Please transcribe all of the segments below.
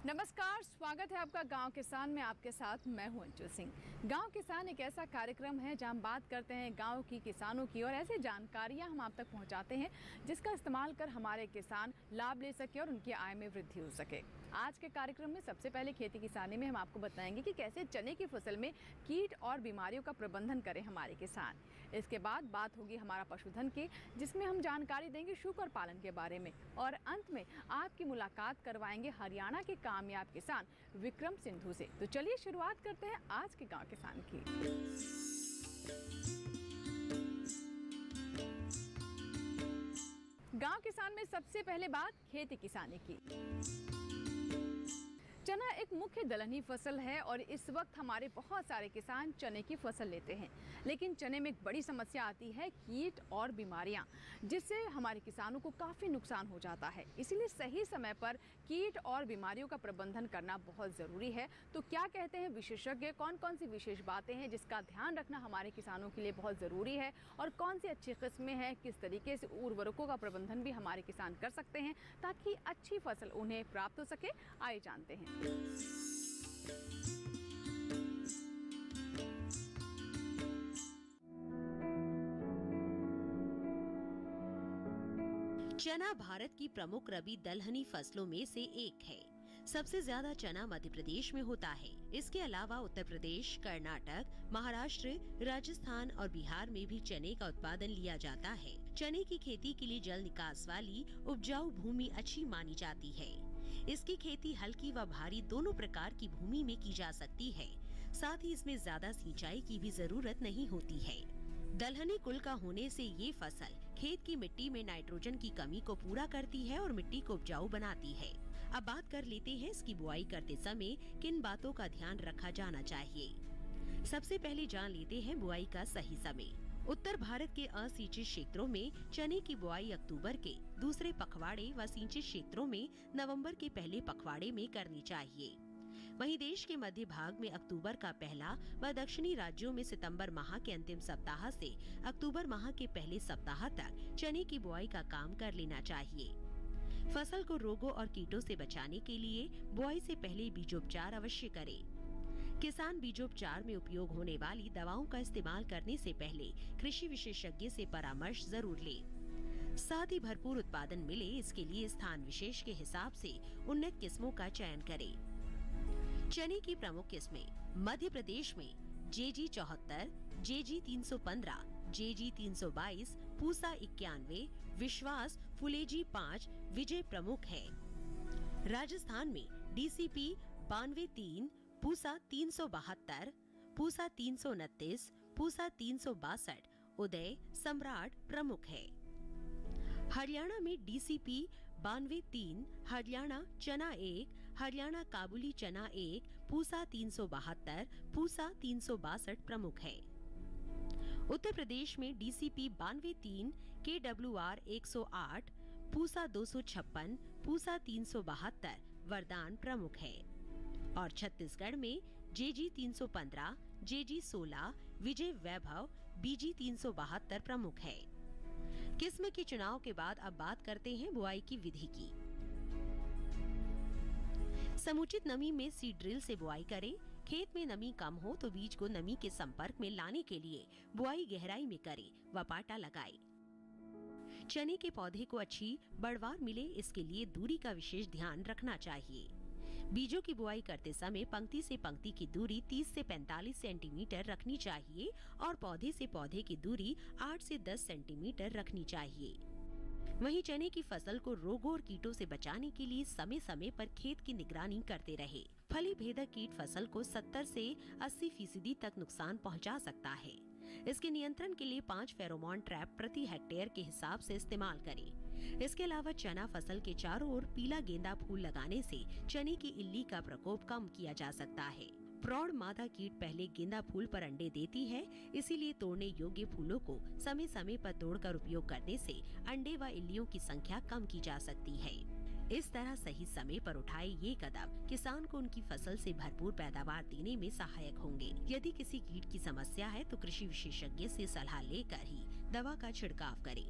नमस्कार, स्वागत है आपका गांव किसान में। आपके साथ मैं हूं अंचल सिंह। गांव किसान एक ऐसा कार्यक्रम है जहां हम बात करते हैं गांव की, किसानों की, और ऐसी जानकारियां हम आप तक पहुंचाते हैं जिसका इस्तेमाल कर हमारे किसान लाभ ले सके और उनकी आय में वृद्धि हो सके। आज के कार्यक्रम में सबसे पहले खेती किसानी में हम आपको बताएंगे कि कैसे चने की फसल में कीट और बीमारियों का प्रबंधन करें हमारे किसान। इसके बाद बात होगी हमारा पशुधन की, जिसमें हम जानकारी देंगे शूकर पालन के बारे में, और अंत में आपकी मुलाकात करवाएंगे हरियाणा के कामयाब किसान विक्रम सिंधु से। तो चलिए शुरुआत करते हैं आज के गांव किसान की। गांव किसान में सबसे पहले बात खेती किसानी की। चना एक मुख्य दलहनी फसल है और इस वक्त हमारे बहुत सारे किसान चने की फसल लेते हैं, लेकिन चने में एक बड़ी समस्या आती है कीट और बीमारियां, जिससे हमारे किसानों को काफ़ी नुकसान हो जाता है। इसीलिए सही समय पर कीट और बीमारियों का प्रबंधन करना बहुत ज़रूरी है। तो क्या कहते हैं विशेषज्ञ, कौन कौन सी विशेष बातें हैं जिसका ध्यान रखना हमारे किसानों के लिए बहुत ज़रूरी है, और कौन सी अच्छी किस्में हैं, किस तरीके से उर्वरकों का प्रबंधन भी हमारे किसान कर सकते हैं ताकि अच्छी फसल उन्हें प्राप्त हो सके, आइए जानते हैं। चना भारत की प्रमुख रबी दलहनी फसलों में से एक है। सबसे ज्यादा चना मध्य प्रदेश में होता है। इसके अलावा उत्तर प्रदेश, कर्नाटक, महाराष्ट्र, राजस्थान और बिहार में भी चने का उत्पादन लिया जाता है। चने की खेती के लिए जल निकास वाली उपजाऊ भूमि अच्छी मानी जाती है। इसकी खेती हल्की व भारी दोनों प्रकार की भूमि में की जा सकती है। साथ ही इसमें ज्यादा सिंचाई की भी जरूरत नहीं होती है। दलहनी कुल का होने से ये फसल खेत की मिट्टी में नाइट्रोजन की कमी को पूरा करती है और मिट्टी को उपजाऊ बनाती है। अब बात कर लेते हैं इसकी बुआई करते समय किन बातों का ध्यान रखा जाना चाहिए। सबसे पहले जान लेते हैं बुआई का सही समय। उत्तर भारत के असिंचित क्षेत्रों में चने की बुआई अक्टूबर के दूसरे पखवाड़े व सिंचित क्षेत्रों में नवंबर के पहले पखवाड़े में करनी चाहिए। वहीं देश के मध्य भाग में अक्टूबर का पहला व दक्षिणी राज्यों में सितंबर माह के अंतिम सप्ताह से अक्टूबर माह के पहले सप्ताह तक चने की बुआई का काम कर लेना चाहिए। फसल को रोगों और कीटों से बचाने के लिए बुआई से पहले बीजोपचार अवश्य करें। किसान बीजोपचार में उपयोग होने वाली दवाओं का इस्तेमाल करने से पहले कृषि विशेषज्ञ से परामर्श जरूर लें। साथ ही भरपूर उत्पादन मिले, इसके लिए स्थान विशेष के हिसाब से उन्नत किस्मों का चयन करें। चने की प्रमुख किस्में मध्य प्रदेश में जेजी 74, जेजी 315, जेजी 322, पूसा 91, विश्वास, फुलेजी 5, विजय प्रमुख है। राजस्थान में डीसीपी 92-3, पूसा 372, पूसा 329, पूसा 362, उदय, सम्राट प्रमुख है। हरियाणा में डीसीपी 92-3, हरियाणा चना 1, हरियाणा काबुली चना 1, पूसा 372, पूसा 362 प्रमुख है। उत्तर प्रदेश में डीसीपी 92-3, KWR 108, पूसा 256, पूसा 372, वरदान प्रमुख है। और छत्तीसगढ़ में जेजी 315, जेजी 16, विजय वैभव, बीजी 372 प्रमुख है। किस्म के चुनाव के बाद अब बात करते हैं बुआई की विधि की। समुचित नमी में सीड ड्रिल से बुआई करें। खेत में नमी कम हो तो बीज को नमी के संपर्क में लाने के लिए बुआई गहराई में करें व पाटा लगाएं। चने के पौधे को अच्छी बढ़वार मिले, इसके लिए दूरी का विशेष ध्यान रखना चाहिए। बीजों की बुआई करते समय पंक्ति से पंक्ति की दूरी 30 से 45 सेंटीमीटर रखनी चाहिए और पौधे से पौधे की दूरी 8 से 10 सेंटीमीटर रखनी चाहिए। वहीं चने की फसल को रोगों और कीटों से बचाने के लिए समय समय पर खेत की निगरानी करते रहे। फली भेदक कीट फसल को 70 से 80% तक नुकसान पहुंचा सकता है। इसके नियंत्रण के लिए 5 फेरोमोन ट्रैप प्रति हेक्टेयर के हिसाब से इस्तेमाल करें। इसके अलावा चना फसल के चारों ओर पीला गेंदा फूल लगाने से चने की इल्ली का प्रकोप कम किया जा सकता है। प्रौढ़ मादा कीट पहले गेंदा फूल पर अंडे देती है, इसीलिए तोड़ने योग्य फूलों को समय समय पर तोड़कर उपयोग करने से अंडे व इल्लियों की संख्या कम की जा सकती है। इस तरह सही समय पर उठाए ये कदम किसान को उनकी फसल से भरपूर पैदावार देने में सहायक होंगे। यदि किसी कीट की समस्या है तो कृषि विशेषज्ञ से सलाह लेकर ही दवा का छिड़काव करें।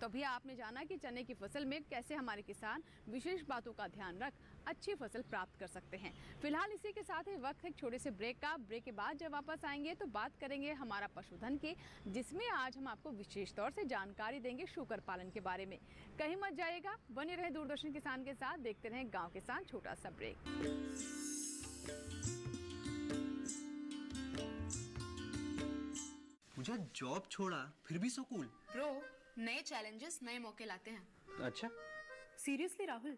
अभी आपने जाना कि चने की फसल में कैसे हमारे किसान विशेष बातों का ध्यान रख अच्छी फसल प्राप्त कर सकते हैं। फिलहाल इसी के साथ ही वक्त है एक छोटे से ब्रेक का। ब्रेक के बाद जब वापस आएंगे तो बात करेंगे हमारा पशुधन की, जिसमें आज हम आपको विशेष तौर से जानकारी देंगे शूकर पालन के बारे में। कहीं मत जाइएगा, बने रहे दूरदर्शन किसान के साथ, देखते रहें गाँव किसान। छोटा सा ब्रेक। मुझे जॉब छोड़ा फिर भी सो कूल। ब्रो, नए चैलेंजेस नए मौके लाते हैं। अच्छा, सीरियसली राहुल,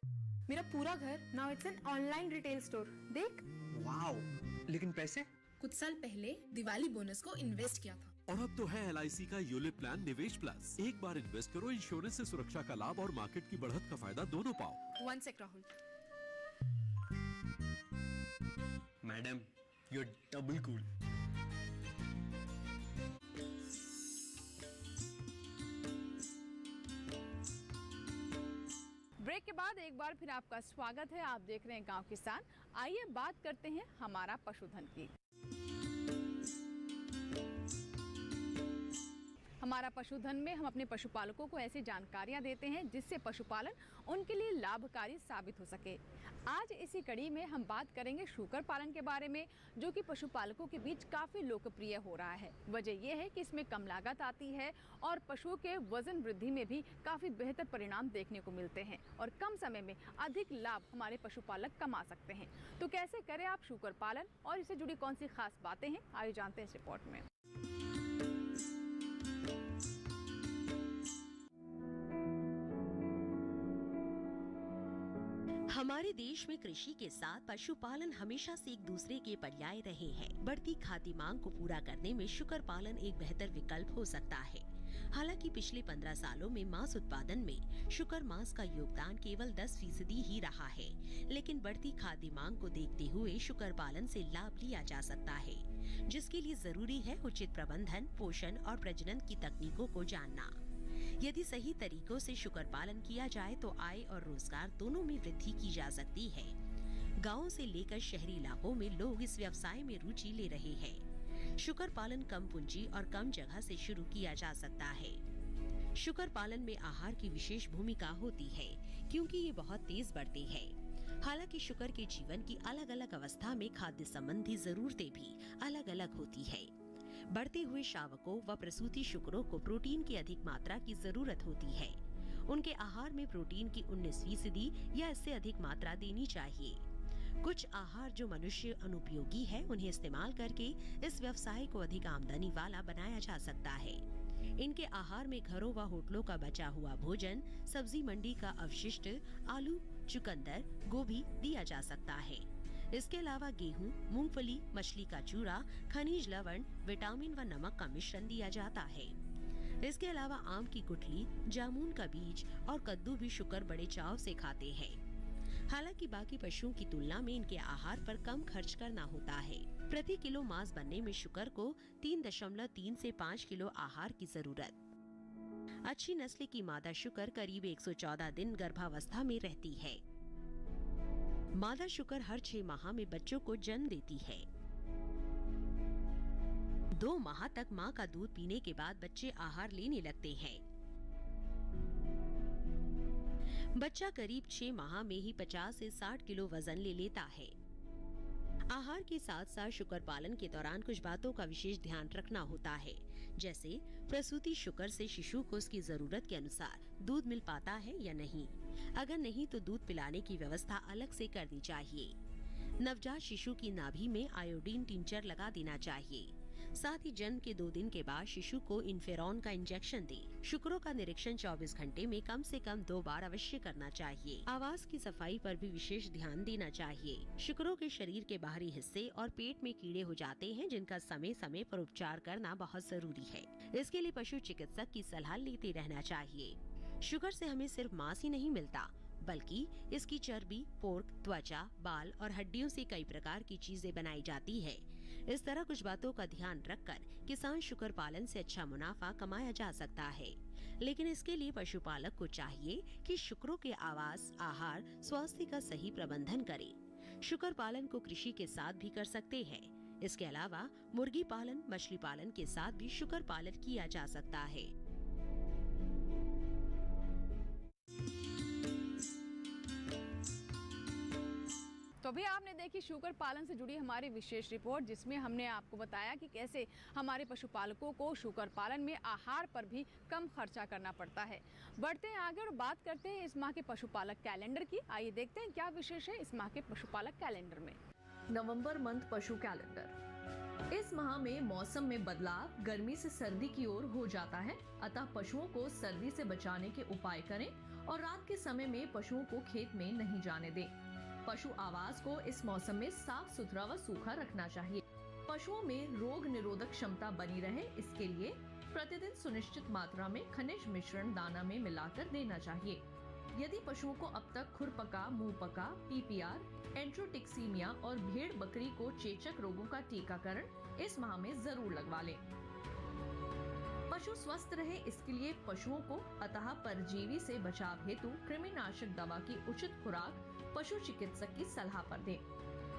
मेरा पूरा घर now it's an online retail store. देख, वाओ, लेकिन पैसे? कुछ साल पहले दिवाली बोनस को इन्वेस्ट किया था। और अब तो है LIC का यूलिप प्लान निवेश प्लस। एक बार इन्वेस्ट करो, इंश्योरेंस से सुरक्षा का लाभ और मार्केट की बढ़त का फायदा दोनों पाओ। One sec Rahul. Madam, you are double cool. Break के बाद एक बार फिर आपका स्वागत है। आप देख रहे हैं गांव किसान। आइए बात करते हैं हमारा पशुधन की। हमारा पशुधन में हम अपने पशुपालकों को ऐसी जानकारियां देते हैं जिससे पशुपालन उनके लिए लाभकारी साबित हो सके। आज इसी कड़ी में हम बात करेंगे शूकर पालन के बारे में, जो कि पशुपालकों के बीच काफ़ी लोकप्रिय हो रहा है। वजह यह है कि इसमें कम लागत आती है और पशुओं के वजन वृद्धि में भी काफ़ी बेहतर परिणाम देखने को मिलते हैं और कम समय में अधिक लाभ हमारे पशुपालक कमा सकते हैं। तो कैसे करें आप शूकर पालन और इससे जुड़ी कौन सी खास बातें हैं, आइए जानते हैं इस रिपोर्ट में। हमारे देश में कृषि के साथ पशुपालन हमेशा से एक दूसरे के पर्याय रहे हैं। बढ़ती खाद्य मांग को पूरा करने में शूकर पालन एक बेहतर विकल्प हो सकता है। हालांकि पिछले 15 सालों में मांस उत्पादन में शूकर मांस का योगदान केवल 10% ही रहा है, लेकिन बढ़ती खाद्य मांग को देखते हुए शूकर पालन से लाभ लिया जा सकता है, जिसके लिए जरूरी है उचित प्रबंधन, पोषण और प्रजनन की तकनीकों को जानना। यदि सही तरीकों से शूकर पालन किया जाए तो आय और रोजगार दोनों में वृद्धि की जा सकती है। गांवों से लेकर शहरी इलाकों में लोग इस व्यवसाय में रुचि ले रहे हैं। शूकर पालन कम पूंजी और कम जगह से शुरू किया जा सकता है। शूकर पालन में आहार की विशेष भूमिका होती है, क्योंकि ये बहुत तेज बढ़ते हैं। हालांकि शूकर के जीवन की अलग अलग अवस्था में खाद्य संबंधी जरूरतें भी अलग अलग होती है। बढ़ते हुए शावकों व प्रसूति शूकरों को प्रोटीन की अधिक मात्रा की जरूरत होती है। उनके आहार में प्रोटीन की 19% या इससे अधिक मात्रा देनी चाहिए। कुछ आहार जो मनुष्य अनुपयोगी है, उन्हें इस्तेमाल करके इस व्यवसाय को अधिक आमदनी वाला बनाया जा सकता है। इनके आहार में घरों व होटलों का बचा हुआ भोजन, सब्जी मंडी का अवशिष्ट, आलू, चुकंदर, गोभी दिया जा सकता है। इसके अलावा गेहूं, मूंगफली, मछली का चूरा, खनिज लवण, विटामिन व नमक का मिश्रण दिया जाता है। इसके अलावा आम की गुठली, जामुन का बीज और कद्दू भी शूकर बड़े चाव से खाते हैं। हालांकि बाकी पशुओं की तुलना में इनके आहार पर कम खर्च करना होता है। प्रति किलो मांस बनने में शूकर को 3.3 से 5 किलो आहार की जरूरत। अच्छी नस्ल की मादा शूकर करीब 114 दिन गर्भावस्था में रहती है। मादा शूकर हर 6 माह में बच्चों को जन्म देती है। 2 माह तक मां का दूध पीने के बाद बच्चे आहार लेने लगते हैं। बच्चा करीब 6 माह में ही 50 से 60 किलो वजन ले लेता है। आहार के साथ साथ शूकर पालन के दौरान कुछ बातों का विशेष ध्यान रखना होता है, जैसे प्रसूति शूकर से शिशु को उसकी जरूरत के अनुसार दूध मिल पाता है या नहीं। अगर नहीं तो दूध पिलाने की व्यवस्था अलग से करनी चाहिए। नवजात शिशु की नाभि में आयोडीन टिंचर लगा देना चाहिए। साथ ही जन्म के 2 दिन के बाद शिशु को इंफेरॉन का इंजेक्शन दें। शूकरों का निरीक्षण 24 घंटे में कम से कम 2 बार अवश्य करना चाहिए। आवास की सफाई पर भी विशेष ध्यान देना चाहिए। शूकरों के शरीर के बाहरी हिस्से और पेट में कीड़े हो जाते हैं, जिनका समय समय पर उपचार करना बहुत जरूरी है। इसके लिए पशु चिकित्सक की सलाह लेते रहना चाहिए। शूकर से हमें सिर्फ मांस ही नहीं मिलता, बल्कि इसकी चर्बी, पोर्क, त्वचा, बाल और हड्डियों से कई प्रकार की चीजें बनाई जाती है। इस तरह कुछ बातों का ध्यान रखकर किसान शूकर पालन से अच्छा मुनाफा कमाया जा सकता है। लेकिन इसके लिए पशुपालक को चाहिए कि शूकरों के आवास, आहार, स्वास्थ्य का सही प्रबंधन करें। शूकर पालन को कृषि के साथ भी कर सकते हैं। इसके अलावा मुर्गी पालन, मछली पालन के साथ भी शूकर पालन किया जा सकता है। तो अभी आपने देखी शुगर पालन से जुड़ी हमारी विशेष रिपोर्ट, जिसमें हमने आपको बताया कि कैसे हमारे पशुपालकों को शुगर पालन में आहार पर भी कम खर्चा करना पड़ता है। बढ़ते हैं आगे और बात करते हैं इस माह के पशुपालक कैलेंडर की। आइए देखते हैं क्या विशेष है इस माह के पशुपालक कैलेंडर में। नवंबर मंथ पशु कैलेंडर। इस माह में मौसम में बदलाव गर्मी से सर्दी की ओर हो जाता है, अतः पशुओं को सर्दी से बचाने के उपाय करें और रात के समय में पशुओं को खेत में नहीं जाने दें। पशु आवास को इस मौसम में साफ सुथरा व सूखा रखना चाहिए। पशुओं में रोग निरोधक क्षमता बनी रहे, इसके लिए प्रतिदिन सुनिश्चित मात्रा में खनिज मिश्रण दाना में मिलाकर देना चाहिए। यदि पशुओं को अब तक खुरपका, मुंहपका, पीपीआर, एंट्रोटिक्सीमिया और भेड़ बकरी को चेचक रोगों का टीकाकरण इस माह में जरूर लगवा लें। पशु स्वस्थ रहे इसके लिए पशुओं को अतः परजीवी से बचाव हेतु कृमिनाशक दवा की उचित खुराक पशु चिकित्सक की सलाह पर दें।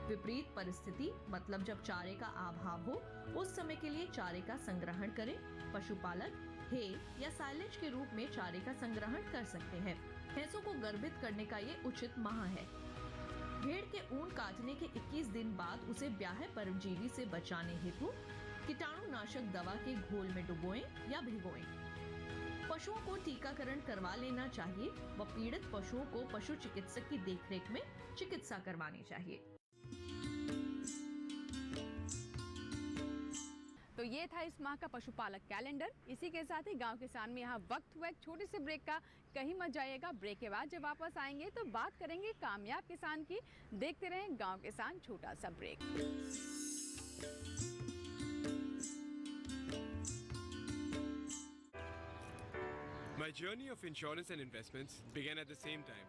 विपरीत परिस्थिति मतलब जब चारे का अभाव हो, उस समय के लिए चारे का संग्रहण करें। पशुपालक हे या साइलेज के रूप में चारे का संग्रहण कर सकते हैं। भैंसों को गर्भित करने का ये उचित माह है। भेड़ के ऊन काटने के 21 दिन बाद उसे ब्याहे परजीवी से बचाने हेतु कीटाणुनाशक दवा के घोल में डुबोएं या भिगोएं। पशुओं को टीकाकरण करवा लेना चाहिए व पीड़ित पशुओं को पशु चिकित्सक की देखरेख में चिकित्सा करवानी चाहिए। तो ये था इस माह का पशुपालक कैलेंडर। इसी के साथ ही गांव किसान में यहाँ वक्त हुआ एक छोटे से ब्रेक का। कहीं मत जाइएगा। ब्रेक के बाद जब वापस आएंगे तो बात करेंगे कामयाब किसान की। देखते रहें गांव किसान। छोटा सा break. My journey of insurance and investments began at the same time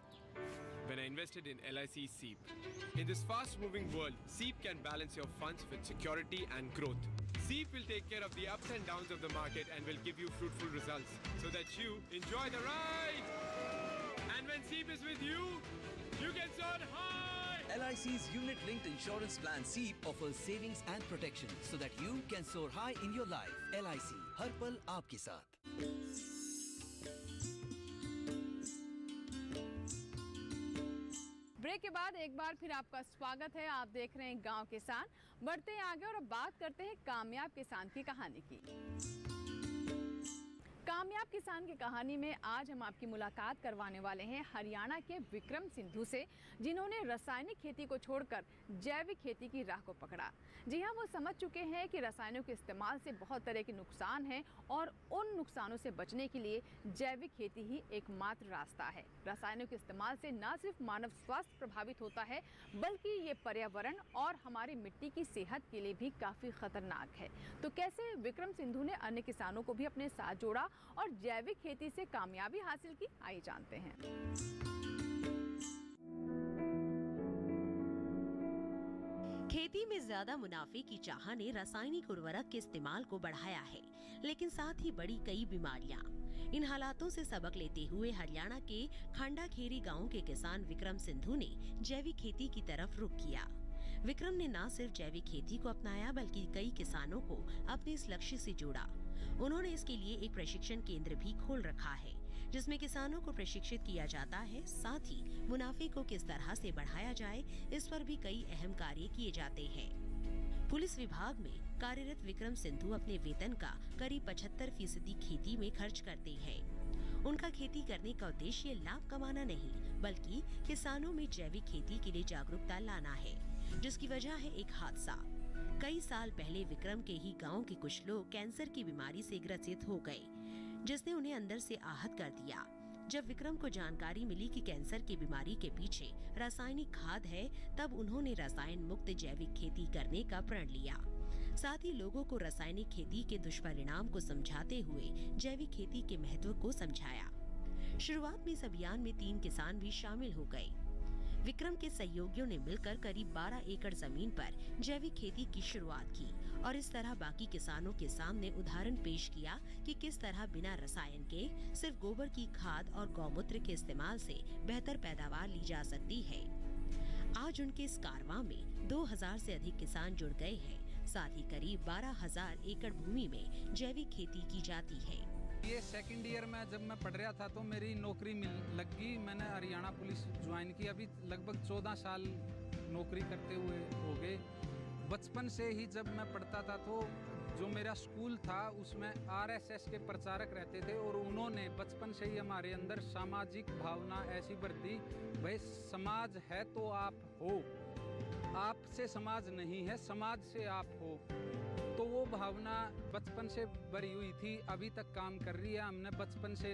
when I invested in LIC SEEP. In this fast-moving world, SEEP can balance your funds with security and growth. SEEP will take care of the ups and downs of the market and will give you fruitful results so that you enjoy the ride. And when SEEP is with you, you can soar high. LIC's unit-linked insurance plan SEEP offers savings and protection so that you can soar high in your life. LIC, हर पल आपके साथ। Break के बाद एक बार फिर आपका स्वागत है। आप देख रहे हैं गांव किसान। बढ़ते हैं आगे और अब बात करते हैं कामयाब किसान की कहानी की। कामयाब किसान की कहानी में आज हम आपकी मुलाकात करवाने वाले हैं हरियाणा के विक्रम सिंधु से, जिन्होंने रासायनिक खेती को छोड़कर जैविक खेती की राह को पकड़ा। जी हां, वो समझ चुके हैं कि रसायनों के इस्तेमाल से बहुत तरह के नुकसान हैं और उन नुकसानों से बचने के लिए जैविक खेती ही एकमात्र रास्ता है। रसायनों के इस्तेमाल से न सिर्फ मानव स्वास्थ्य प्रभावित होता है, बल्कि ये पर्यावरण और हमारी मिट्टी की सेहत के लिए भी काफ़ी खतरनाक है। तो कैसे विक्रम सिंधु ने अन्य किसानों को भी अपने साथ जोड़ा और जैविक खेती से कामयाबी हासिल की, आइए जानते हैं। खेती में ज्यादा मुनाफे की चाह ने रासायनिक उर्वरक के इस्तेमाल को बढ़ाया है, लेकिन साथ ही बड़ी कई बीमारियां। इन हालातों से सबक लेते हुए हरियाणा के खांडाखेरी गांव के किसान विक्रम सिंधु ने जैविक खेती की तरफ रुख किया। विक्रम ने न सिर्फ जैविक खेती को अपनाया, बल्कि कई किसानों को अपने इस लक्ष्य से जोड़ा। उन्होंने इसके लिए एक प्रशिक्षण केंद्र भी खोल रखा है, जिसमें किसानों को प्रशिक्षित किया जाता है। साथ ही मुनाफे को किस तरह से बढ़ाया जाए, इस पर भी कई अहम कार्य किए जाते हैं। पुलिस विभाग में कार्यरत विक्रम सिंधु अपने वेतन का करीब 75% खेती में खर्च करते हैं। उनका खेती करने का उद्देश्य लाभ कमाना नहीं, बल्कि किसानों में जैविक खेती के लिए जागरूकता लाना है, जिसकी वजह है एक हादसा। कई साल पहले विक्रम के ही गांव के कुछ लोग कैंसर की बीमारी से ग्रसित हो गए, जिसने उन्हें अंदर से आहत कर दिया। जब विक्रम को जानकारी मिली कि कैंसर की बीमारी के पीछे रासायनिक खाद है, तब उन्होंने रसायन मुक्त जैविक खेती करने का प्रण लिया। साथ ही लोगों को रासायनिक खेती के दुष्परिणाम को समझाते हुए जैविक खेती के महत्व को समझाया। शुरुआत में इस अभियान में 3 किसान भी शामिल हो गए। विक्रम के सहयोगियों ने मिलकर करीब 12 एकड़ जमीन पर जैविक खेती की शुरुआत की और इस तरह बाकी किसानों के सामने उदाहरण पेश किया कि किस तरह बिना रसायन के सिर्फ गोबर की खाद और गौमूत्र के इस्तेमाल से बेहतर पैदावार ली जा सकती है। आज उनके इस कारवां में 2000 से अधिक किसान जुड़ गए हैं। साथ ही करीब 12,000 एकड़ भूमि में जैविक खेती की जाती है। ये सेकंड ईयर में जब मैं पढ़ रहा था तो मेरी नौकरी लग गई। मैंने हरियाणा पुलिस ज्वाइन की। अभी लगभग 14 साल नौकरी करते हुए हो गए। बचपन से ही जब मैं पढ़ता था तो जो मेरा स्कूल था उसमें आरएसएस के प्रचारक रहते थे और उन्होंने बचपन से ही हमारे अंदर सामाजिक भावना ऐसी भर दी, भाई समाज है तो आप हो, आपसे समाज नहीं है, समाज से आप हो। तो वो भावना बचपन से भरी हुई थी, अभी तक काम कर रही है। हमने बचपन से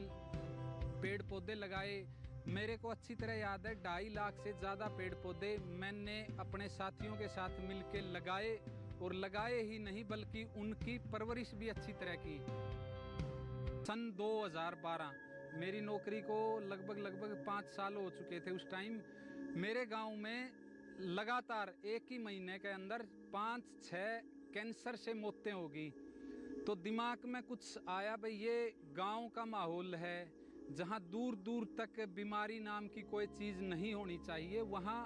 पेड़ पौधे लगाए। मेरे को अच्छी तरह याद है 2.5 लाख से ज़्यादा पेड़ पौधे मैंने अपने साथियों के साथ मिलके लगाए, और लगाए ही नहीं बल्कि उनकी परवरिश भी अच्छी तरह की। सन 2012 मेरी नौकरी को लगभग 5 साल हो चुके थे। उस टाइम मेरे गांव में लगातार एक ही महीने के अंदर 5-6 कैंसर से मौतें होगी। तो दिमाग में कुछ आया, भाई ये गांव का माहौल है जहां दूर दूर तक बीमारी नाम की कोई चीज़ नहीं होनी चाहिए, वहां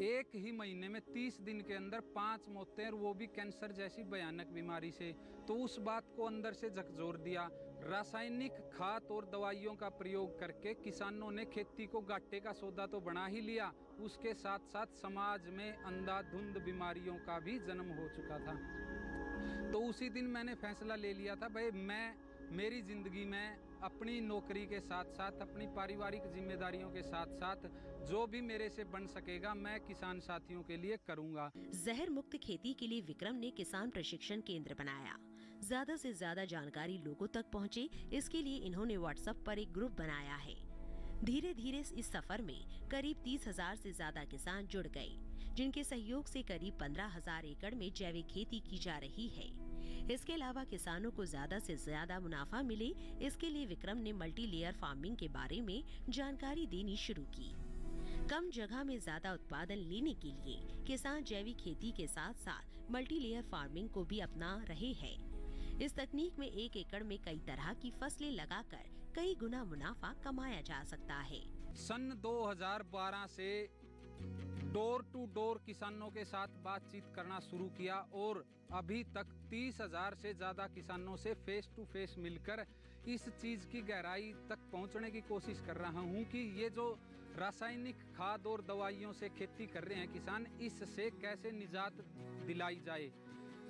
एक ही महीने में 30 दिन के अंदर 5 मौतें, और वो भी कैंसर जैसी भयानक बीमारी से। तो उस बात को अंदर से झकझोर दिया। रासायनिक खाद और दवाइयों का प्रयोग करके किसानों ने खेती को घाटे का सौदा तो बना ही लिया, उसके साथ साथ समाज में अंधाधुंध बीमारियों का भी जन्म हो चुका था। तो उसी दिन मैंने फैसला ले लिया था, भाई मैं मेरी ज़िंदगी में अपनी नौकरी के साथ साथ अपनी पारिवारिक जिम्मेदारियों के साथ साथ जो भी मेरे से बन सकेगा मैं किसान साथियों के लिए करूंगा। जहर मुक्त खेती के लिए विक्रम ने किसान प्रशिक्षण केंद्र बनाया। ज्यादा से ज्यादा जानकारी लोगों तक पहुंचे, इसके लिए इन्होंने व्हाट्सएप पर एक ग्रुप बनाया है। धीरे धीरे इस सफर में करीब 30,000 से ज्यादा किसान जुड़ गए, जिनके सहयोग से करीब 15,000 एकड़ में जैविक खेती की जा रही है। इसके अलावा किसानों को ज्यादा से ज्यादा मुनाफा मिले, इसके लिए विक्रम ने मल्टी लेयर फार्मिंग के बारे में जानकारी देनी शुरू की। कम जगह में ज्यादा उत्पादन लेने के लिए किसान जैविक खेती के साथ साथ मल्टी लेयर फार्मिंग को भी अपना रहे हैं। इस तकनीक में 1 एकड़ में कई तरह की फसलें लगाकर कई गुना मुनाफा कमाया जा सकता है। सन 2012 से डोर टू डोर किसानों के साथ बातचीत करना शुरू किया और अभी तक 30,000 से ज़्यादा किसानों से फेस टू फेस मिलकर इस चीज़ की गहराई तक पहुंचने की कोशिश कर रहा हूं कि ये जो रासायनिक खाद और दवाइयों से खेती कर रहे हैं किसान, इससे कैसे निजात दिलाई जाए।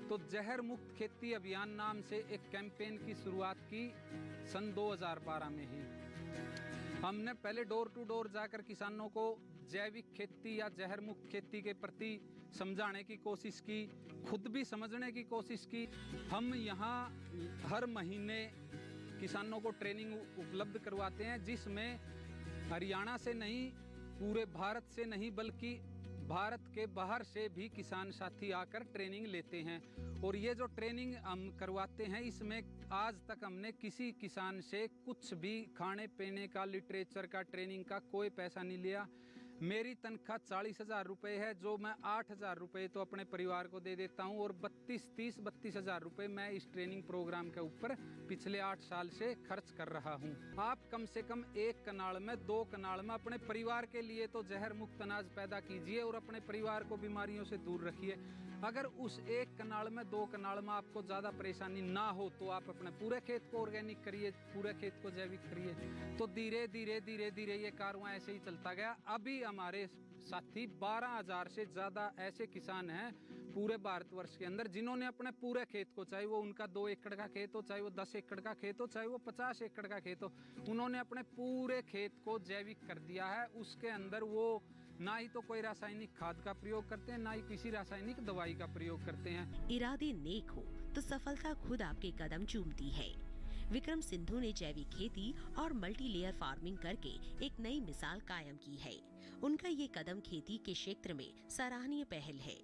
तो जहर मुक्त खेती अभियान नाम से एक कैंपेन की शुरुआत की सन 2012 में ही। हमने पहले डोर टू डोर जाकर किसानों को जैविक खेती या जहर मुक्त खेती के प्रति समझाने की कोशिश की, खुद भी समझने की कोशिश की। हम यहाँ हर महीने किसानों को ट्रेनिंग उपलब्ध करवाते हैं, जिसमें हरियाणा से नहीं, पूरे भारत से नहीं, बल्कि भारत के बाहर से भी किसान साथी आकर ट्रेनिंग लेते हैं। और ये जो ट्रेनिंग हम करवाते हैं, इसमें आज तक हमने किसी किसान से कुछ भी खाने पीने का, लिटरेचर का, ट्रेनिंग का कोई पैसा नहीं लिया। मेरी तनख्वाह 40,000 रुपये है, जो मैं 8,000 रुपये तो अपने परिवार को दे देता हूँ, और 32,000 रुपये मैं इस ट्रेनिंग प्रोग्राम के ऊपर पिछले 8 साल से खर्च कर रहा हूँ। आप कम से कम 1 कनाल में, 2 कनाल में अपने परिवार के लिए तो जहर मुक्त अनाज पैदा कीजिए और अपने परिवार को बीमारियों से दूर रखिए। अगर उस 1 कनाल में, 2 कनाल में आपको ज़्यादा परेशानी ना हो तो आप अपने पूरे खेत को ऑर्गेनिक करिए, पूरे खेत को जैविक करिए। तो धीरे धीरे ये कारवां ऐसे ही चलता गया। अभी हमारे साथी 12,000 से ज़्यादा ऐसे किसान हैं पूरे भारतवर्ष के अंदर, जिन्होंने अपने पूरे खेत को, चाहे वो उनका 2 एकड़ का खेत हो, चाहे वो 10 एकड़ का खेत हो, चाहे वो 50 एकड़ का खेत हो, उन्होंने अपने पूरे खेत को जैविक कर दिया है। उसके अंदर वो ना ही तो कोई रासायनिक खाद का प्रयोग करते हैं, ना ही किसी रासायनिक दवाई का प्रयोग करते हैं। इरादे नेक हो तो सफलता खुद आपके कदम चूमती है। विक्रम सिंधु ने जैविक खेती और मल्टी लेयर फार्मिंग करके एक नई मिसाल कायम की है। उनका ये कदम खेती के क्षेत्र में सराहनीय पहल है।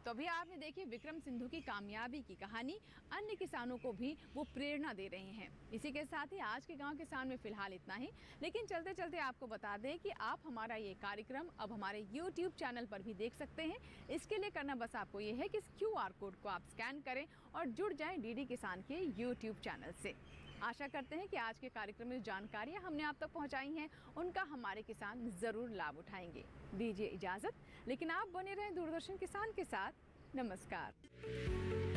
तो अभी आपने देखी विक्रम सिंधु की कामयाबी की कहानी, अन्य किसानों को भी वो प्रेरणा दे रहे हैं। इसी के साथ ही आज के गांव किसान में फिलहाल इतना ही, लेकिन चलते चलते आपको बता दें कि आप हमारा ये कार्यक्रम अब हमारे YouTube चैनल पर भी देख सकते हैं। इसके लिए करना बस आपको ये है कि इस QR कोड को आप स्कैन करें और जुड़ जाएं डीडी किसान के YouTube चैनल से। आशा करते हैं कि आज के कार्यक्रम में जो जानकारियाँ हमने आप तक पहुँचाई हैं उनका हमारे किसान ज़रूर लाभ उठाएंगे। दीजिए इजाज़त, लेकिन आप बने रहें दूरदर्शन किसान के साथ। नमस्कार।